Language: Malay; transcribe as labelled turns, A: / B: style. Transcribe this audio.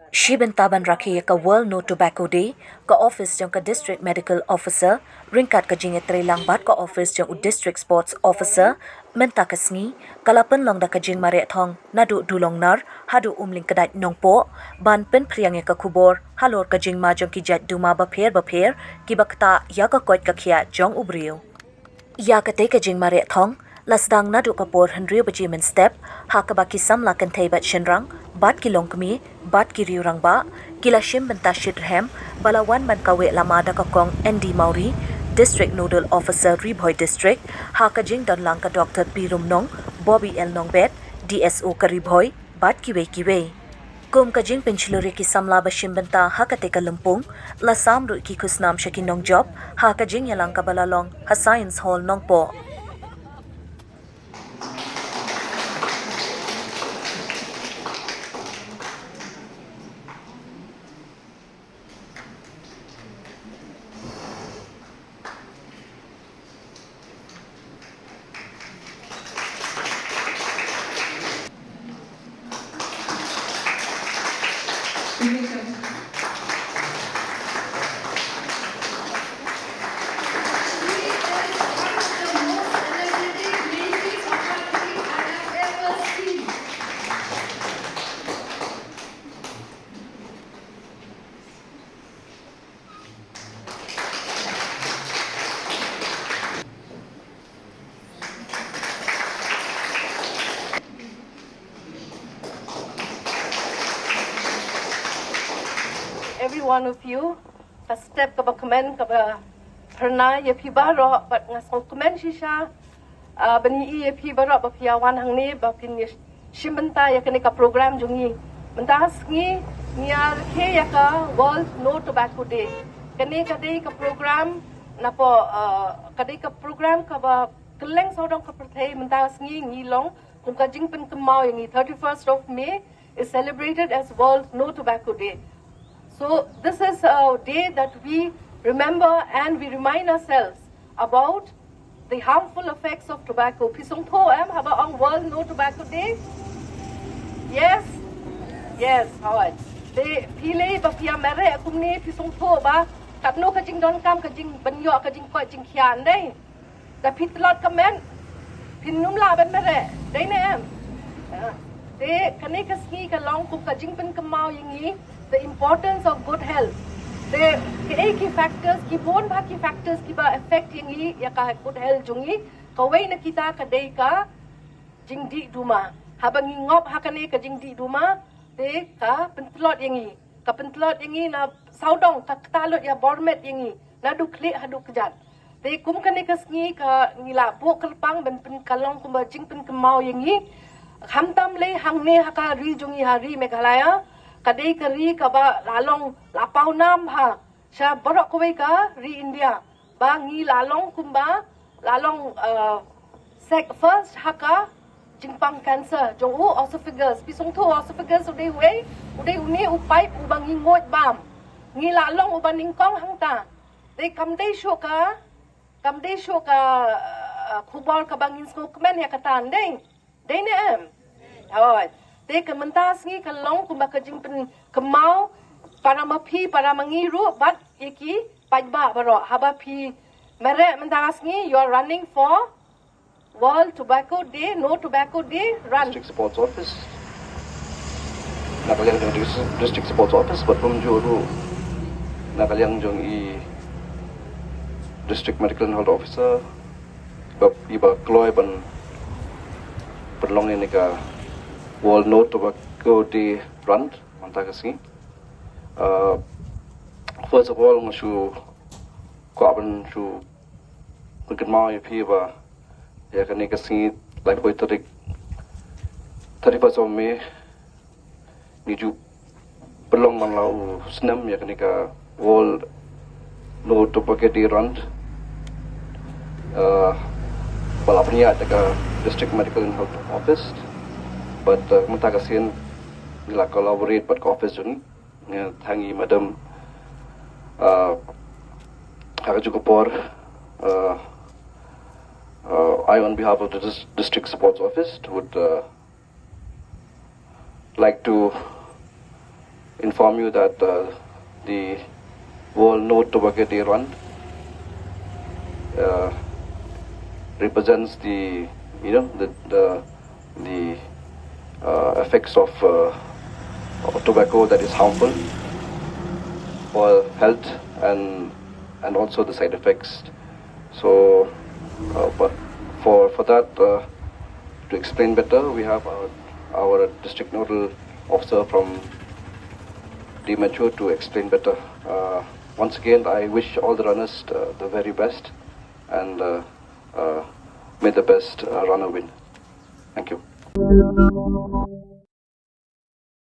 A: Shibentaban rakhi ka World No Tobacco Day ka office jong ka District Medical Officer ringkat ka jinge trelang bat ka office jong District Sports Officer menta ka sngi kalapan long da ka jing mare thong nadu dulong nar hadu umling kadait nongpo ban pen priang ka kubor halor ka jing ma jong ki jat duma ba pher ki bakta ya ka koit ka khia jong ubrio ya ka te ka jing mare thong lasdang nadu kapor hendrio baji men step ha ka baki samla kan thai bat shinrang bat ki longkmi bat ki riurang ba kilashim benta shitrhem balawan ban kawe lamada ka kong ND Mauri District Nodal Officer Riboy District ha ka jing don lang ka Dr. Pirum Nong Bobby L Nongbet DSO ka Riboy bat kiwe kum ka jing penchiluri ki samla ba shimbenta ha ka te ka lumpung la samru ki kusnam shakin nong job ha ka jing yalang ka balalong ha science hall nong po.
B: Every one of you, ka step ka ba comment ka ba pernah ya pi baro but ngasol comment shisha bani ya pi baro ba pi awan hang ni ba pin shimbenta ya kene ka program jungi mentas ngi niar ke ya ka World No Tobacco Day kene ka day ka program napo ka day ka program ka ba keleng sodong ka perthai mentas ngi ngilong kung ka jingpen kemau yang 31st of May is celebrated as World No Tobacco Day. So this is a day that we remember and we remind ourselves about the harmful effects of tobacco. Pisong tho haba ang World No Tobacco Day? Yes? Yes, alright. De pile ba pia mere kumni pisong tho ba katno ka jing don kam ka jing banyo ka jing ko jing khian dai. Da pitlot kamen pinnum la ban mere dai ne em. De kane ka ski ka long ku ka jing pen kamau yingi the importance of good health. The key factors, ki bon ba ki factors ki ba affect yangi ya ka good health jungi kawai na kita kadai ka jingdi duma. Habang ngop hakane ka jingdi duma de ka pentlot yangi na saudong ka talot ya bormet yangi na du klik hadu kejat. De kum kane ka sngi ka ngila bo kelpang ben pen kalong kum ba jing pen kemau yangi hamtam le hangne haka ri jungi hari Meghalaya kadai kari kaba lalong lapau nam ha sya borok kawai ka ri India ba ngi lalong kumba lalong first haka jingpang cancer jong u esophagus pisong tu esophagus udai uni upai ubang ngot bam ngi lalong uban ningkong hangta dei kamdei shoka khubal ka bangin sko kmen ya katan dei ne em oi de kementas ngi kalong kumba kajing pen kemau para mapi para mengiru bat iki pajba baro haba pi mere mentas ngi you are running for World Tobacco Day No Tobacco Day run
C: District Sports Office nakaliang jong District Sports Office bat pemjuru nakaliang jong i District Medical and Health Officer iba kloy ban perlong ini ka World No Tobacco Day run mantakasi. First of all, ngashu kaban shu pagkemau ya piba ya kani kasi like boy tarik 31st of May niju perlong manlau senam ya kani ka World No Tobacco Day run. Balapnya ada District Medical and Health Office. But mentagasin nila collaborate but office juni thangi madam haka juga por I on behalf of the district sports office would like to inform you that the World No Tobacco Day Run represents the effects of tobacco that is harmful for health and also the side effects. So, but for that to explain better, we have our district nodal officer from Dementure to explain better. Once again, I wish all the runners the very best, and may the best runner win. Thank you.